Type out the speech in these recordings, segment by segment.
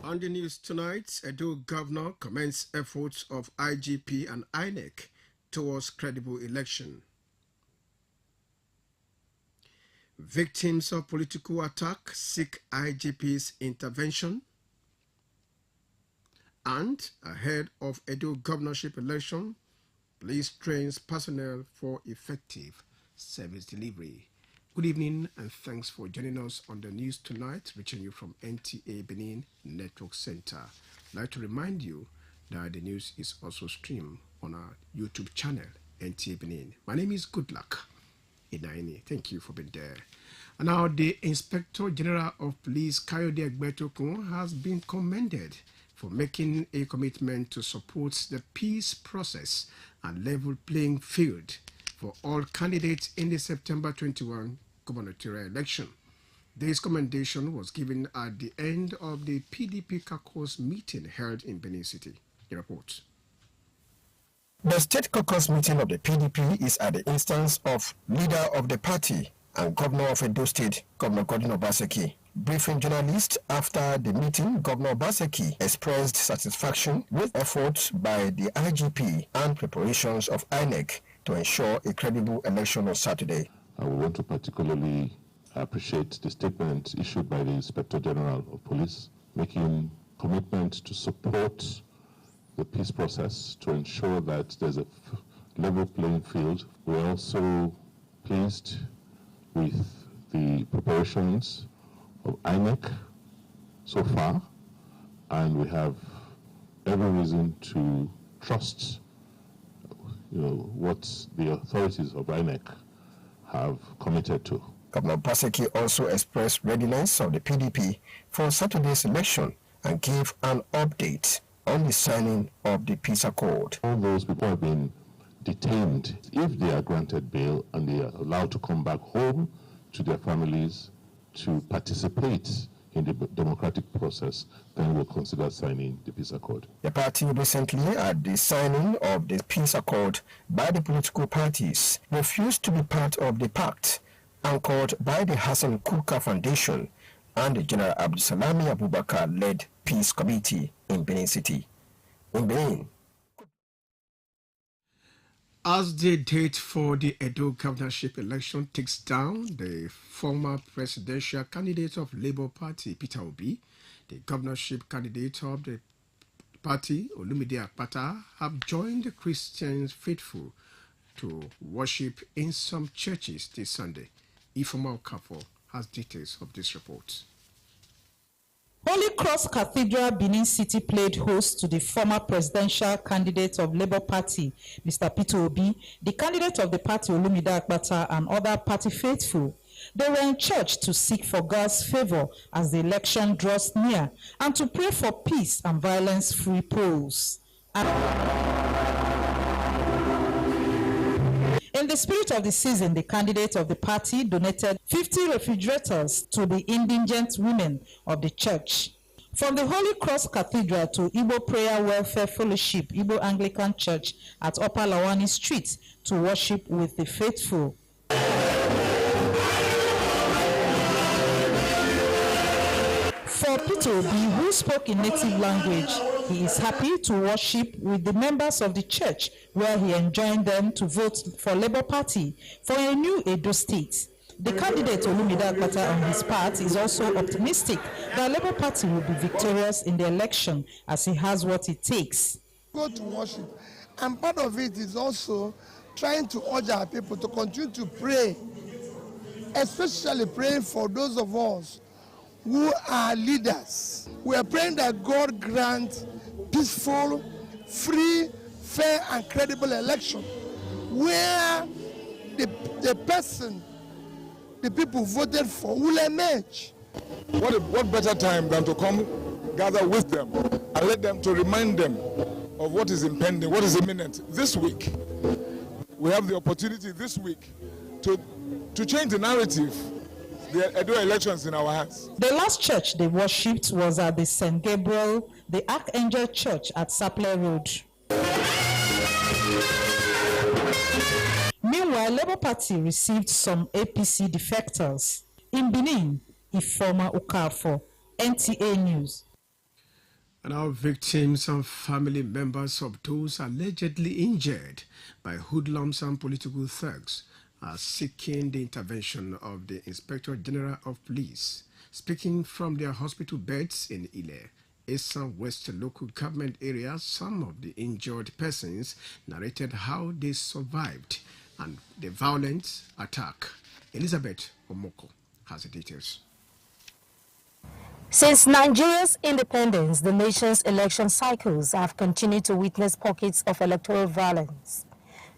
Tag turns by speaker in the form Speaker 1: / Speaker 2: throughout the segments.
Speaker 1: On the news tonight, Edo Governor commends efforts of IGP and INEC towards credible election. Victims of political attack seek IGP's intervention. And ahead of Edo governorship election, police trains personnel for effective service delivery. Good evening and thanks for joining us on the news tonight, reaching you from NTA Benin Network Center. I'd like to remind you that the news is also streamed on our YouTube channel, NTA Benin. My name is Goodluck Inaini. Thank you for being there. And now the Inspector General of Police, Kayode Egbetokun, has been commended for making a commitment to support the peace process and level playing field for all candidates in the September 21 gubernatorial election. This commendation was given at the end of the PDP caucus meeting held in Benin City. The report.
Speaker 2: The state caucus meeting of the PDP is at the instance of leader of the party and governor of Edo State, Governor Godwin Obaseki. Briefing journalists after the meeting, Governor Obaseki expressed satisfaction with efforts by the IGP and preparations of INEC to ensure a credible election on Saturday.
Speaker 3: I want to particularly appreciate the statement issued by the Inspector General of Police, making commitment to support the peace process to ensure that there's a level playing field. We're also pleased with the preparations of INEC so far, and we have every reason to trust what the authorities of INEC have committed to.
Speaker 2: Governor Obaseki also expressed readiness of the PDP for Saturday's election and gave an update on the signing of the peace accord.
Speaker 3: All those people have been detained. If they are granted bail and they are allowed to come back home to their families to participate in the democratic process, then we'll consider signing the peace accord.
Speaker 2: The party recently, at the signing of the peace accord by the political parties, refused to be part of the pact anchored by the Hassan Kuka Foundation and the General Abdusalami Abubakar-led Peace Committee in Benin City. In Benin.
Speaker 1: As the date for the Edo governorship election ticks down, the former presidential candidate of Labour Party, Peter Obi, the governorship candidate of the party, Olumide Akpata, have joined the Christian faithful to worship in some churches this Sunday. Ifeoma Okafor has details of this report.
Speaker 4: Holy Cross Cathedral, Benin City played host to the former presidential candidate of Labour Party, Mr. Peter Obi, the candidate of the party, Olumide Akpata, and other party faithful. They were in church to seek for God's favor as the election draws near and to pray for peace and violence-free polls. In the spirit of the season, the candidate of the party donated 50 refrigerators to the indigent women of the church. From the Holy Cross Cathedral to Igbo Prayer Welfare Fellowship, Igbo Anglican Church at Upper Lawani Street to worship with the faithful. For Peter Obi, who spoke in native language, he is happy to worship with the members of the church, where he enjoined them to vote for Labour Party for a new Edo State. The candidate Olumide Akpata on his part is also optimistic that Labour Party will be victorious in the election as he has what it takes.
Speaker 5: Go to worship, and part of it is also trying to urge our people to continue to pray, especially praying for those of us who are leaders. We are praying that God grant peaceful, free, fair, and credible election where the person the people voted for will emerge.
Speaker 6: What better time than to come gather with them and let them to remind them of what is impending, what is imminent. This week, we have the opportunity this week to change the narrative. The Edo elections in our hands.
Speaker 4: The last church they worshipped was at the St. Gabriel, the Archangel Church at Saple Road. Meanwhile, Labour Party received some APC defectors. In Benin, Ifeoma Okafor, NTA News.
Speaker 1: And our victims and family members of those allegedly injured by hoodlums and political thugs are seeking the intervention of the Inspector General of Police. Speaking from their hospital beds in Ile, Eastern West local government area, some of the injured persons narrated how they survived and the violent attack. Elizabeth Omoko has the details.
Speaker 7: Since Nigeria's independence, the nation's election cycles have continued to witness pockets of electoral violence.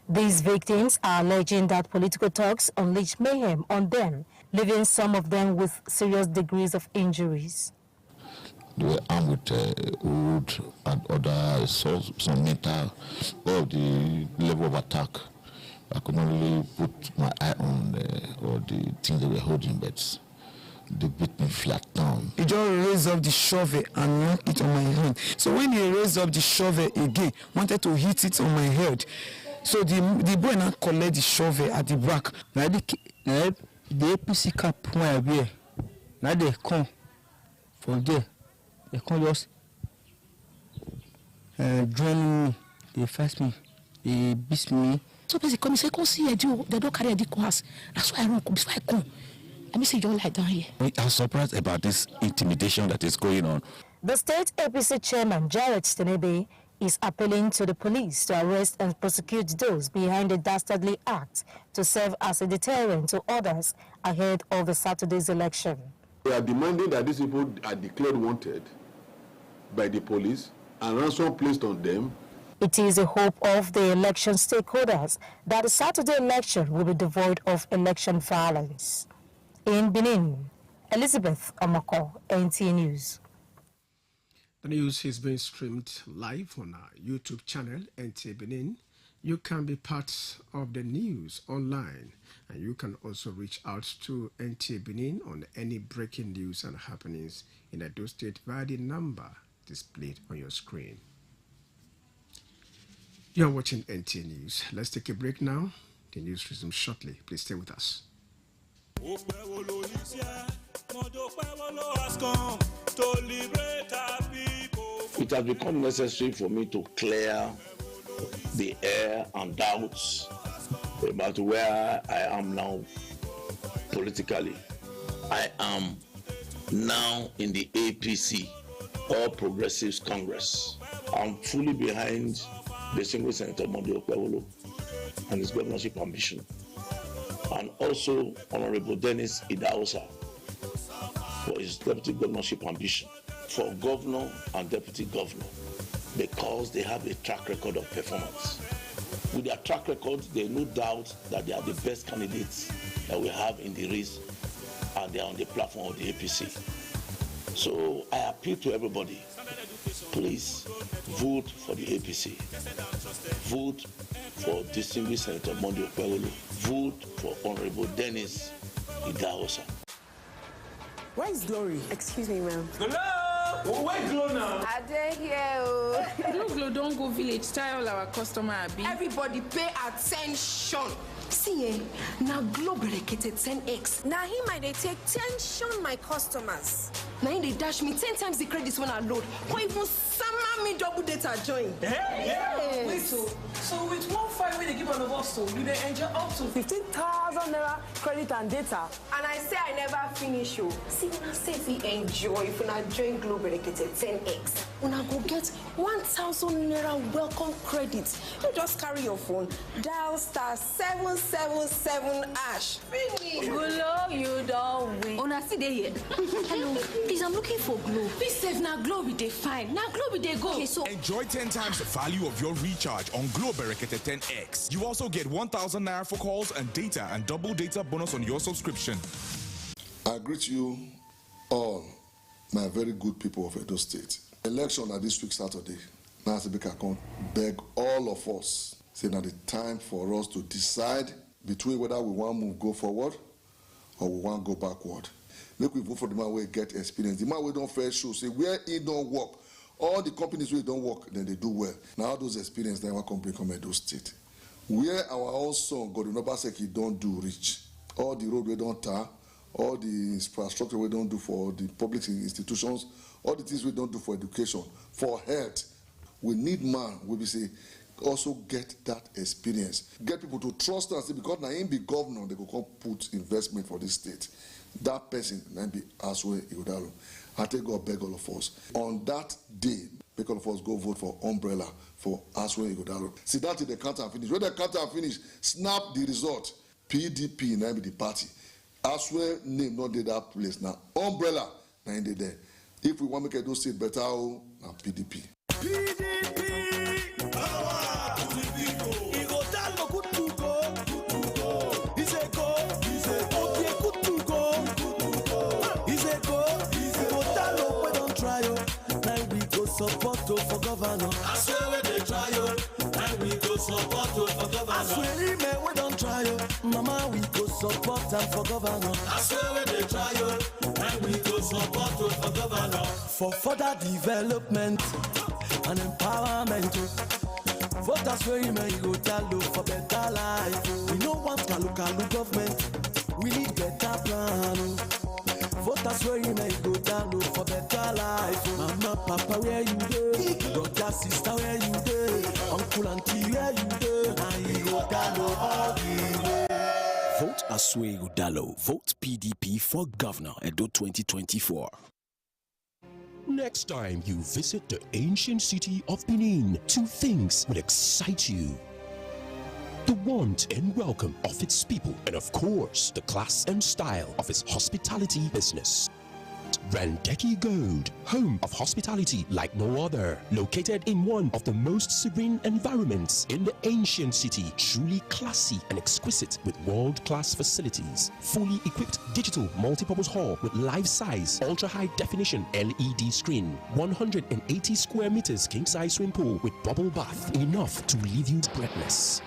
Speaker 7: These victims are alleging that political thugs unleashed mayhem on them, leaving some of them with serious degrees of injuries.
Speaker 8: They were armed with wood and other assaults, some metal, all the level of attack. I could not really put my eye on all the things they were holding, but they beat me flat down.
Speaker 9: He just raised up the shovel and knocked it on my hand. So when he raised up the shovel again, wanted to hit it on my head. So the boy now collect the shovel at the back.
Speaker 10: Now the APC cap when I wear, now they come from there. They come just join me, they fight me, they beat me.
Speaker 11: So basically, come say, come see, they don't carry a dick house. That's why I run, before I come. Let me see you lie down here.
Speaker 8: I'm surprised about this intimidation that is going on.
Speaker 7: The state APC chairman, Jared Stenebe, is appealing to the police to arrest and prosecute those behind the dastardly act to serve as a deterrent to others ahead of the Saturday's election.
Speaker 12: We are demanding that these people are declared wanted by the police and ransom placed on them.
Speaker 7: It is a hope of the election stakeholders that the Saturday election will be devoid of election violence. In Benin, Elizabeth Omoko, NT News.
Speaker 1: The news is being streamed live on our YouTube channel, NT Benin. You can be part of the news online, and you can also reach out to NT Benin on any breaking news and happenings in Edo State via the number displayed on your screen. You are watching NT News. Let's take a break now. The news resumes shortly. Please stay with us.
Speaker 13: It has become necessary for me to clear the air and doubts about where I am now politically. I am now in the APC, All Progressives Congress. I'm fully behind the single Senator Monday Okpewolo and his governorship ambition, and also Honorable Dennis Idahosa for his deputy governorship ambition, for governor and deputy governor, because they have a track record of performance. With their track record, there is no doubt that they are the best candidates that we have in the race, and they are on the platform of the APC. So I appeal to everybody, please vote for the APC. Vote for distinguished Senator Monday Okpewolo. Vote for Honorable Dennis Idahosa.
Speaker 14: Where is Glory?
Speaker 15: Excuse me, ma'am.
Speaker 14: Hello! Oh, where Glow now?
Speaker 15: I dare here.
Speaker 16: Glow don't go village. Tell all our customer abi.
Speaker 15: Everybody pay attention. See, now Glow berekete 10x. Now he might they take tension my customers. Now they dash me 10 times the credits when I load. Or even summer me double data join.
Speaker 14: Yeah. Wait, so with 1.5 when they give on the boss, so you they enjoy up to 15,000 naira credit and data.
Speaker 15: And I say I never finish you. See, when I say we enjoy, if when I join Glow berekete 10x, when I go get 1,000 naira welcome credits, you just carry your phone, dial *777# finish.
Speaker 16: Glow, you don't win.
Speaker 11: Una see they here. Hello, please, I'm looking for Glow.
Speaker 16: Be safe now. Glow be they fine. Now Glow be they go.
Speaker 11: Okay, so
Speaker 17: enjoy 10 times the value of your recharge on Glow Berekete 10X. You also get 1,000 naira for calls and data and double data bonus on your subscription.
Speaker 18: I greet you all, my very good people of Edo State. Election are this week Saturday. Now I can beg all of us, say now the time for us to decide between whether we want to move go forward or we want to go backward. Make we vote for the man where get experience. The man we don't fair show, say where it don't work. All the companies where it don't work, then they do well. Now those experience they want to bring from Edo State. Where our own son, God Obaseki, don't do reach. All the road we don't tar, all the infrastructure we don't do for the public institutions, all the things we don't do for education, for health. We need man, we be say, also get that experience. Get people to trust us because now him be governor, they go come put investment for this state. That person then be Aswe Igodalo. I take God beg all of us. On that day, make all of us go vote for umbrella for Aswe Igodalo. See that is the count and finish. When the count and finish, snap the result. PDP now be the party. Aswe name not dey that place now. Umbrella now in there. If we want to make Edo State better, now PDP.
Speaker 19: PDP, power to the people. Igodalo good to go, good to go. He's a go, okay, good to go. He's a go, Igodalo we don't try yo. Now we go support to for governor. I swear we dey try yo. Now we go support to for governor. I swear man we don't try yo. Mama we go support and for governor. I swear we dey try yo. Now we go support to for governor. For further development and empowerment. Voters where you may go tell for better life. We don't want a local government. We need better plan. Voters where you may go tell for better life. Mama, papa, where you go? Brother, sister, where you go? Uncle, auntie, where you go? I go tell all the way. Vote Aswe Udalo. Vote PDP for Governor Edo 2024.
Speaker 20: Next time you visit the ancient city of Benin, two things will excite you: the warmth and welcome of its people, and of course, the class and style of its hospitality business. Randeki Gold, home of hospitality like no other, located in one of the most serene environments in the ancient city, truly classy and exquisite with world-class facilities, fully equipped digital multipurpose hall with life-size, ultra-high definition LED screen, 180 square meters king-size swimming pool with bubble bath, enough to leave you breathless.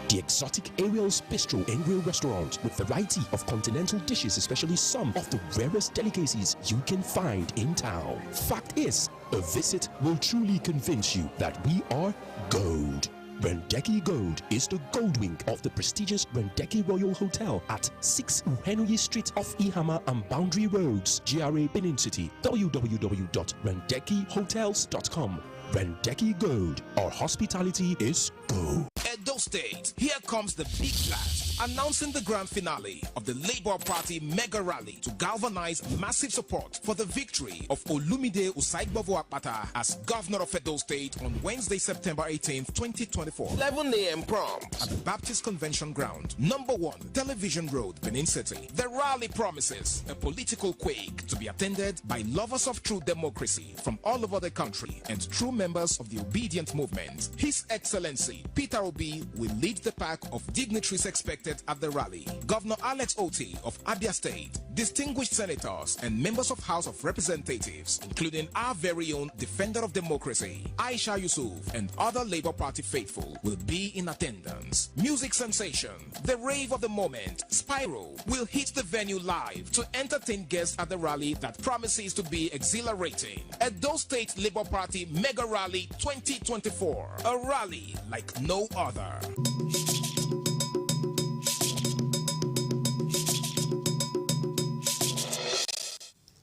Speaker 20: The exotic Ariel's Bistro and Grill restaurant with variety of continental dishes, especially some of the rarest delicacies you can find in town. Fact is, a visit will truly convince you that we are gold. Randeki Gold is the gold wing of the prestigious Randeki Royal Hotel at 6 Henry Street off Ihama and Boundary Roads, GRA Benin City. www.randekihotels.com. Randeki Gold, our hospitality is gold.
Speaker 17: Edo State, here comes the big blast, announcing the grand finale of the Labour Party mega rally to galvanize massive support for the victory of Olumide Usaigbovo Akpata as Governor of Edo State on Wednesday, September 18th, 2024. 11 a.m. prompt at the Baptist Convention Ground, number 1, Television Road, Benin City. The rally promises a political quake to be attended by lovers of true democracy from all over the country and true members of the obedient movement. His Excellency Peter Obi will lead the pack of dignitaries expected at the rally. Governor Alex Oti of Abia State, distinguished senators and members of House of Representatives, including our very own defender of democracy, Aisha Yusuf, and other Labour Party faithful will be in attendance. Music sensation, the rave of the moment, Spyro, will hit the venue live to entertain guests at the rally that promises to be exhilarating. Edo State Labour Party Mega Rally 2024, a rally like no other.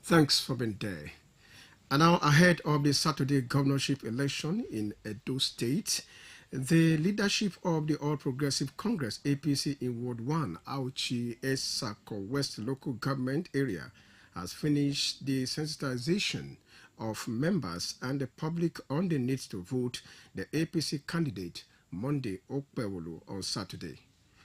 Speaker 1: Thanks for being there. And now, ahead of the Saturday governorship election in Edo State, the leadership of the All Progressive Congress APC in Ward 1, Auchi Esako West local government area, has finished the sensitization of members and the public on the need to vote the APC candidate Monday Okpewolo on Saturday.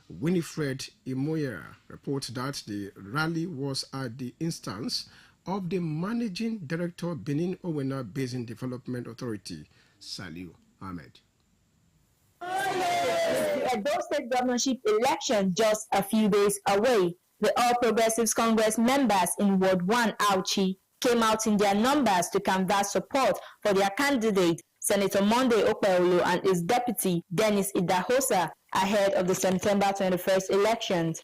Speaker 1: Winifred Imoyera reports that the rally was at the instance of the Managing Director Benin Owena Basin Development Authority, Saliu Ahmed.
Speaker 21: The Edo State governorship election just a few days away. The All Progressives Congress members in Ward 1 Auchi came out in their numbers to canvass support for their candidate, Senator Monday Okpewolo, and his deputy, Dennis Idahosa, ahead of the September 21st elections.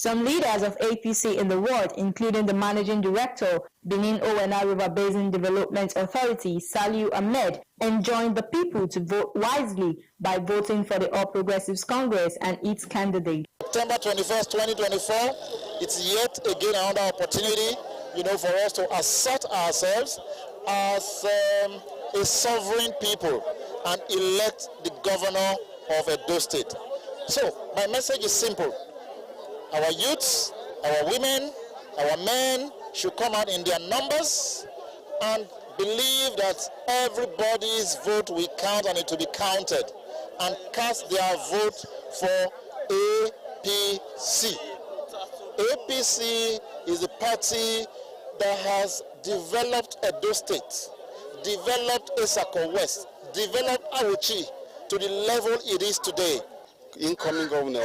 Speaker 21: Some leaders of APC in the ward, including the Managing Director, Benin Owena River Basin Development Authority, Saliu Ahmed, enjoined the people to vote wisely by voting for the All Progressives Congress and its candidate.
Speaker 3: September 21st, 2024, it's yet again another opportunity, for us to assert ourselves as a sovereign people and elect the governor of Edo State. So, my message is simple. Our youths, our women, our men should come out in their numbers and believe that everybody's vote will count and it will be counted, and cast their vote for APC. APC is a party that has developed Edo State, developed Esako West, developed Awuchi to the level it is today. Incoming governor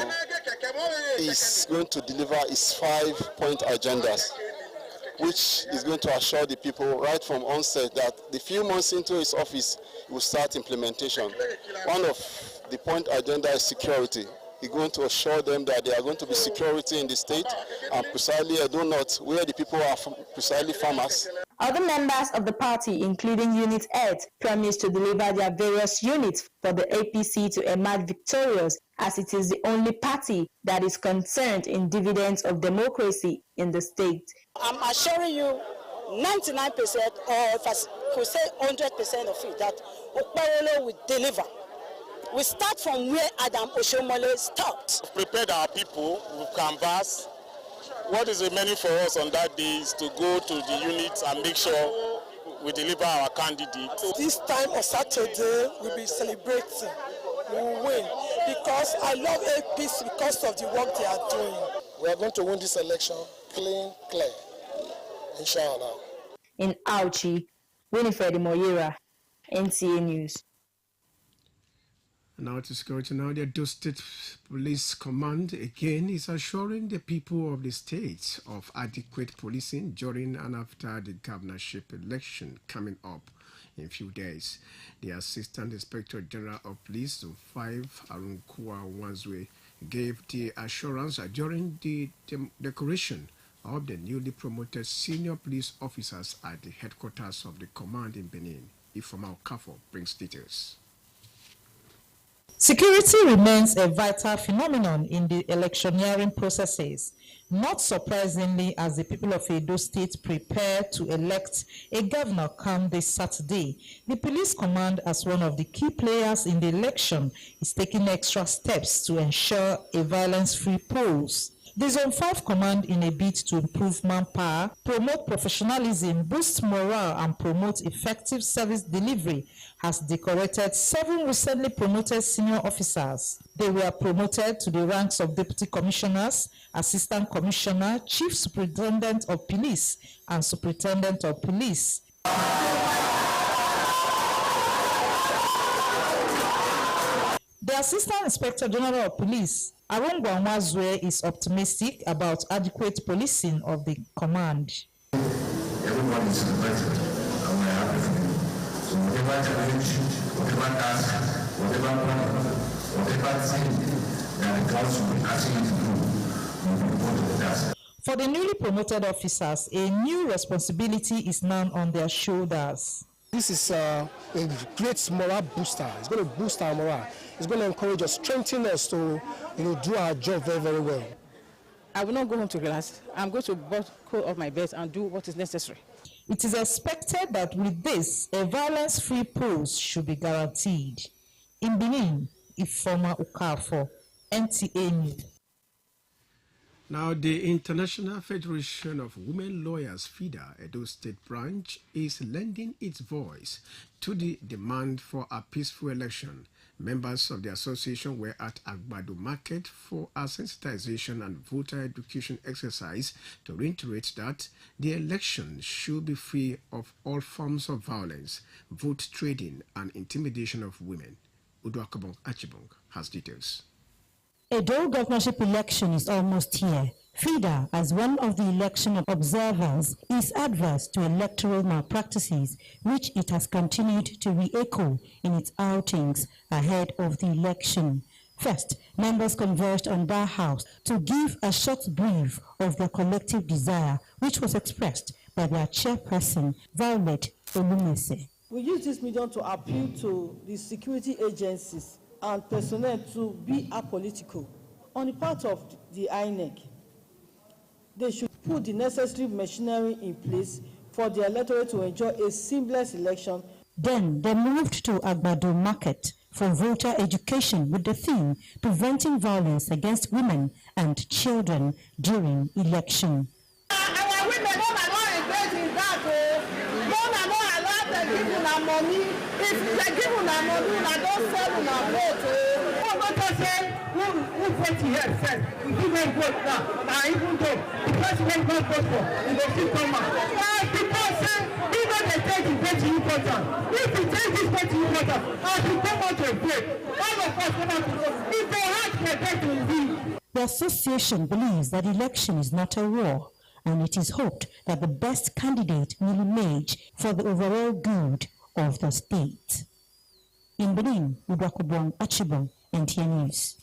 Speaker 3: is going to deliver his 5-point agendas, which is going to assure the people right from onset that the few months into his office, he will start implementation. One of the point agenda is security. He's going to assure them that there are going to be security in the state, and precisely Edo North, where the people are precisely farmers.
Speaker 21: Other members of the party, including unit heads, promised to deliver their various units for the APC to emerge victorious, as it is the only party that is concerned in dividends of democracy in the state.
Speaker 22: I'm assuring you 99%, or if I could say 100% of it, that Okpawolo will deliver. We start from where Adam Oshomole stopped.
Speaker 3: Prepared our people, we canvass. What is remaining for us on that day is to go to the units and make sure we deliver our candidate.
Speaker 5: This time of Saturday, we'll be celebrating. We will win because I love APC because of the work they are doing. We are going to win this election clean, clear, inshallah.
Speaker 21: In Auchi, Winifred Moyera, NTA News.
Speaker 1: Now to security. Now the Edo State Police Command again is assuring the people of the state of adequate policing during and after the governorship election coming up in a few days. The Assistant Inspector General of Police, Zone 5, Arunkua Wanzwe, gave the assurance during the decoration of the newly promoted senior police officers at the headquarters of the command in Benin. Ifoma Okafo brings details.
Speaker 4: Security remains a vital phenomenon in the electioneering processes. Not surprisingly, as the people of Edo State prepare to elect a governor come this Saturday, the police command, as one of the key players in the election, is taking extra steps to ensure a violence-free polls. The Zone 5 command, in a bid to improve manpower, promote professionalism, boost morale, and promote effective service delivery, has decorated 7 recently promoted senior officers. They were promoted to the ranks of deputy commissioners, assistant commissioner, chief superintendent of police, and superintendent of police. The Assistant Inspector General of Police, Arungwa Mwazwe, is optimistic about adequate policing of the command.
Speaker 23: Everyone is invited, and we're happy for you. So whatever challenge, whatever task, whatever problem, whatever thing that the council will be asking you to do, we will go to the task.
Speaker 4: For the newly promoted officers, a new responsibility is now on their shoulders.
Speaker 24: This is a great morale booster. It's going to boost our morale. It's going to encourage us, strengthen us to do our job very, very well.
Speaker 25: I will not go home to relax. I'm going to buckle up my best and do what is necessary.
Speaker 4: It is expected that with this, a violence-free polls should be guaranteed. In Benin, Ifoma Okafo, NTA News.
Speaker 1: Now, the International Federation of Women Lawyers, FIDA, Edo State Branch, is lending its voice to the demand for a peaceful election. Members of the association were at Agbado Market for a sensitization and voter education exercise to reiterate that the election should be free of all forms of violence, vote trading, and intimidation of women. Uduakabong Achibong has details.
Speaker 26: Edo governorship election is almost here. FIDA, as one of the election observers, is adverse to electoral malpractices, which it has continued to re-echo in its outings ahead of the election. First, members converged on that house to give a short brief of their collective desire, which was expressed by their chairperson, Violet Olumese.
Speaker 14: We use this medium to appeal to the security agencies and personnel to be apolitical. On the part of the INEC, they should put the necessary machinery in place for the electorate to enjoy a seamless election.
Speaker 26: Then they moved to Agbado Market for voter education with the theme preventing violence against women and children during election.
Speaker 14: Our women don't engage in that. Don't allow them to give them money. If they give them money, they don't sell them vote. Who vote here first? We give them vote now. And even though the president don't vote for, he will still come out. Because even they take the vote important. If you take this vote important, and you come out to vote, all of us come out to vote. If they have to vote, to win.
Speaker 26: The association believes that election is not a war, and it is hoped that the best candidate will emerge for the overall good of the state. In Benin, Udwakobong Achibong, NTN News.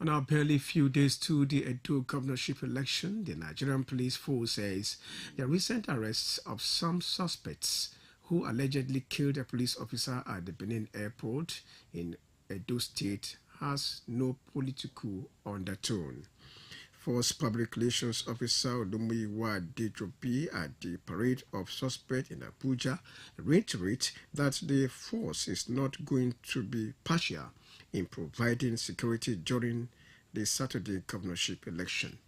Speaker 1: Now, barely few days to the Edo governorship election, the Nigerian police force says the recent arrests of some suspects who allegedly killed a police officer at the Benin airport in Edo State has no political undertone. Force Public Relations Officer Olumiwa Dejobi at the parade of suspects in Abuja reiterated that the force is not going to be partial in providing security during the Saturday governorship election.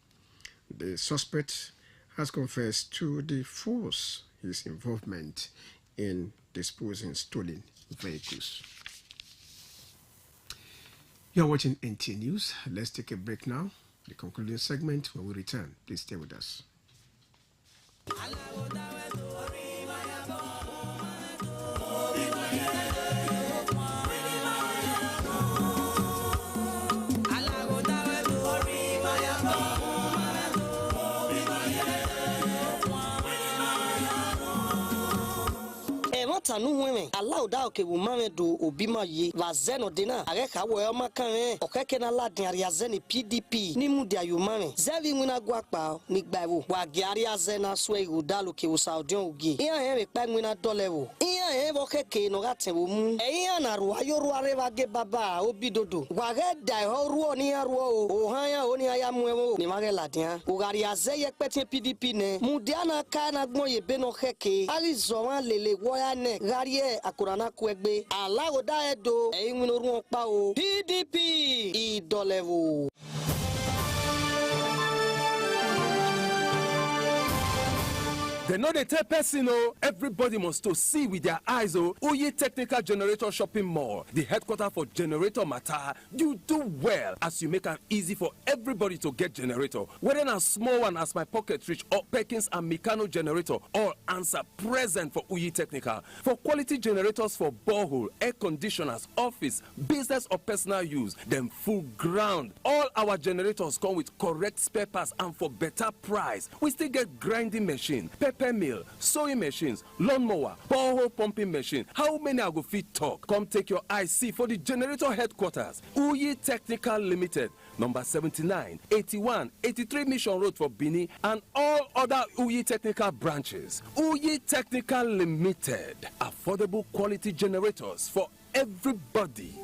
Speaker 1: The suspect has confessed to the force his involvement in disposing stolen vehicles. You're watching NT News. Let's take a break now. The concluding segment, when we return, please stay with us.
Speaker 2: Tanu women allow da ke woman do obima ye la zeno dena areka wo e makan okeke na la din aria zeni PDP ni mu dia yumame zevi wina gwapa ni gbawo wa giari azena so e udalo ke usaudion ugi iya he me pa wina dolewo iya he bo keke no gaten wo mu iya na ru ayoru areva ge baba obidodo wa ge dai ho ru oni aru o hanya oni aya mu ewo ni mage la din ugari azeye petin PDP ne mu dia na ka na gbon ye be no keke ali zo wan lele wo ya ne Garie akurana kwegbe alagoda edo eyinwinoru pa o PDP idolevo.
Speaker 6: They know they tell person, oh, everybody must to see with their eyes, oh, Uyi Technical Generator Shopping Mall, the headquarters for generator matter. You do well as you make it easy for everybody to get generator. Whether a small one as my pocket reach or Perkins and Meccano generator, all answer present for Uyi Technical. For quality generators for borehole, air conditioners, office, business or personal use, them full ground. All our generators come with correct spare parts and for better price. We still get grinding machine, pepper mill, sewing machines, lawnmower, borehole pumping machine. How many I go fit talk? Come take your IC for the generator headquarters. Uyi Technical Limited, number 79, 81, 83 Mission Road for Benin and all other Uyi Technical branches. Uyi Technical Limited, affordable quality generators for everybody.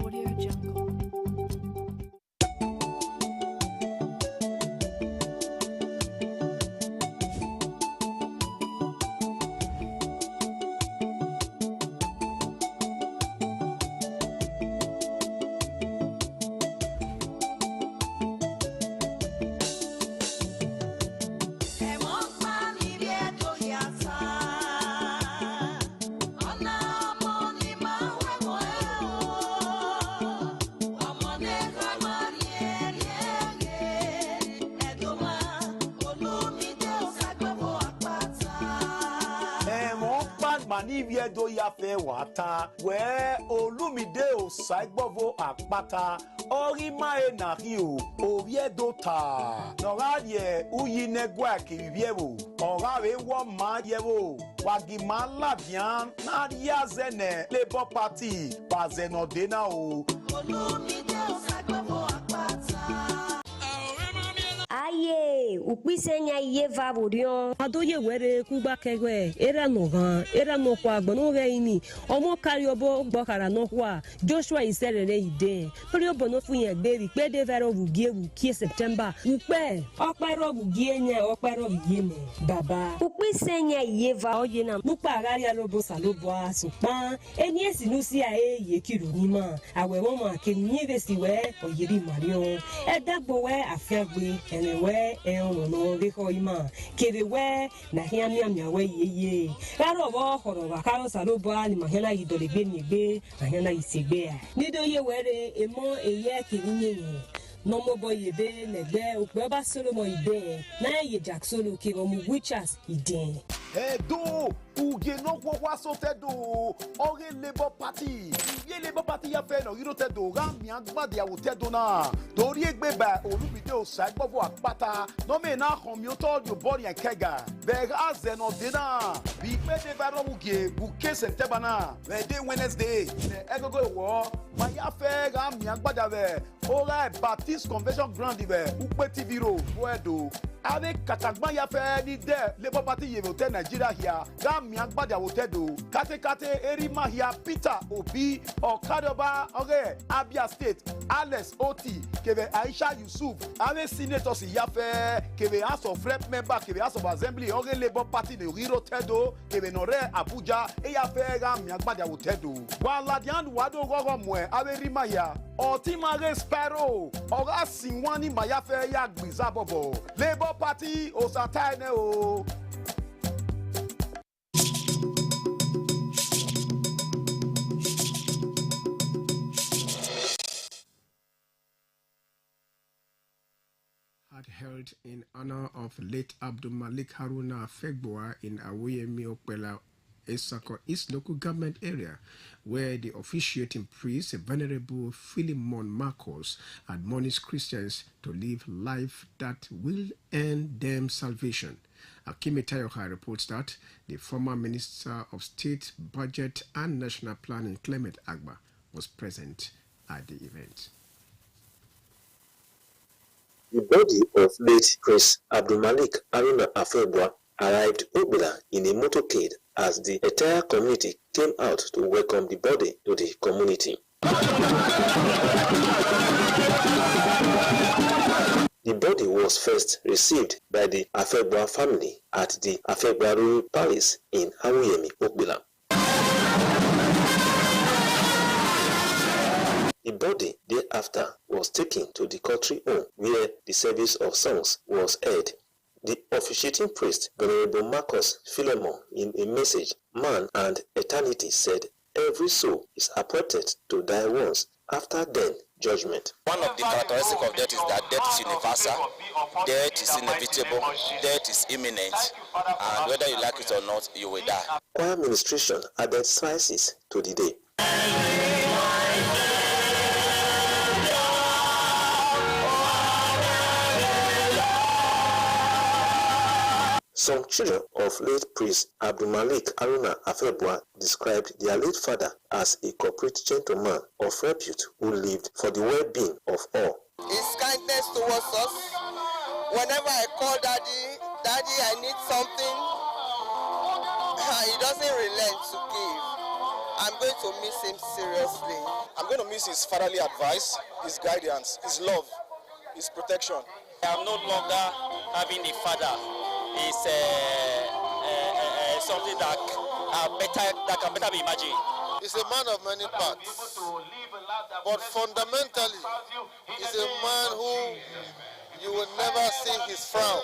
Speaker 8: Audio Jungle.
Speaker 9: Manivye do ya fe wata we Olumide Osaigbovo Akpata Orima Enahio Ovie Dota Noradie Uyi Negwa Kivievo Orave wo ma yevo Wagimala Bian Nadia Zene Labour Party Bazeno Dena o
Speaker 7: Aye, ukpisenya yeva burion.
Speaker 10: Adoye were kuba kegwe era no gan era no kwa gbono re ini omo kari obo gbokara no kwa Joshua iserere ide tori obo no fun yen gbe ri pe de vero wugie wu ki September upe opero wugie nya opero wugie me baba
Speaker 7: ukpisenya yeva
Speaker 10: oye na mupa agari alobo salobo asupan eni esinu si ae ye kiru ni ma awe won ma ke ni vesi we oyiri marion edagbo we afiagbe enewe no riho ima kerewe na hiamia we yeye raro bo horo wa karo salobo ani mahena idolegbe ni gbe mahena isegbe nido ye were emo eye kirinye no mo boy yebe negbe okpe ba solo mo ide na ye jack solo ke omu witches ide
Speaker 9: Edo, uge no kwa sote do, ore Labour Party. Ye Labour Party ya fe no yiro te do, ram mi agba dia wo te do na. Tori egbe ba Olumide Osagbovo Akpata, no me na hom yo to your body and kega. Be azen no de na. Bi pe de ba ro uge, buke September na. We dey Wednesday, ne egogo wo, ma ya fe ram mi agba dia we. Ora Baptist Convention Ground be, upe TV ro, wo Edo. Avec Katagban ya fe ni de Labour Party ye vote Nigeria here. Gam mi agbada vote do. Kate Erima here Peter Obi Okadoba okay Abia State Alex Oti keve Aisha Yusuf avec senators ya fe keve House of Rep member keve House of Assembly okay Labour Party ne riro tedo keve no re Abuja e ya fe gam mi agbada vote do. Wala dian wado gogo mwe avec Rima ya Oti mare Sparrow oga sinwani ma ya fe ya gbiza bobo. Labour Party osatane o.
Speaker 1: Held in honor of late Abdul Malik Haruna Fegboa in Awuyemi Okpela, Esako East local government area, where the officiating priest, Venerable Philemon Marcos, admonished Christians to live life that will earn them salvation. Akime Tayoha reports that the former Minister of State, Budget and National Planning, Clement Agba, was present at the event.
Speaker 12: The body of late Prince Abdul Malik Haruna Afebwa arrived Obila in a motorcade as the entire community came out to welcome the body to the community. The body was first received by the Afebwa family at the Afebwa Royal Palace in Awuyemi, Obila. The body thereafter was taken to the country home where the service of songs was held. The officiating priest, Venerable Marcus Philemon, in a message, Man and Eternity, said, every soul is appointed to die once, after then judgment.
Speaker 13: One of the characteristics of death is that death is universal, death is inevitable, death is imminent, and whether you like it or not, you will die.
Speaker 12: Choir ministration added spices to the day. Some children of late priest Abdul Malik Haruna Afebwa described their late father as a corporate gentleman of repute who lived for the well-being of all.
Speaker 15: His kindness towards us. Whenever I call Daddy, I need something, he doesn't relent to give. I'm going to miss him seriously.
Speaker 16: I'm going to miss his fatherly advice, his guidance, his love, his protection.
Speaker 27: I'm no longer having a father. It's something that can better be imagined.
Speaker 15: He's a man of many parts, but fundamentally, he's a man who you will never see his frown.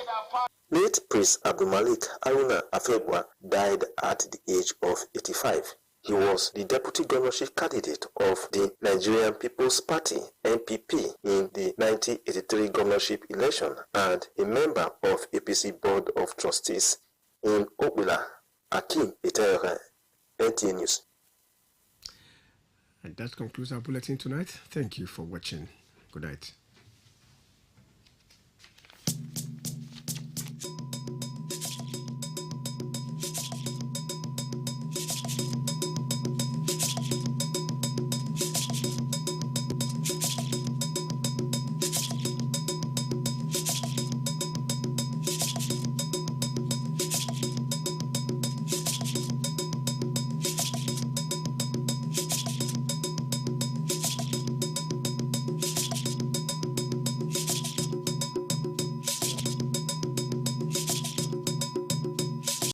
Speaker 12: Late Prince Abdul Malik Haruna Afebwa died at the age of 85. He was the deputy governorship candidate of the Nigerian People's Party, NPP, in the 1983 governorship election and a member of APC Board of Trustees in Obila. Akim Itayore, NTA News.
Speaker 1: And that concludes our bulletin tonight. Thank you for watching. Good night.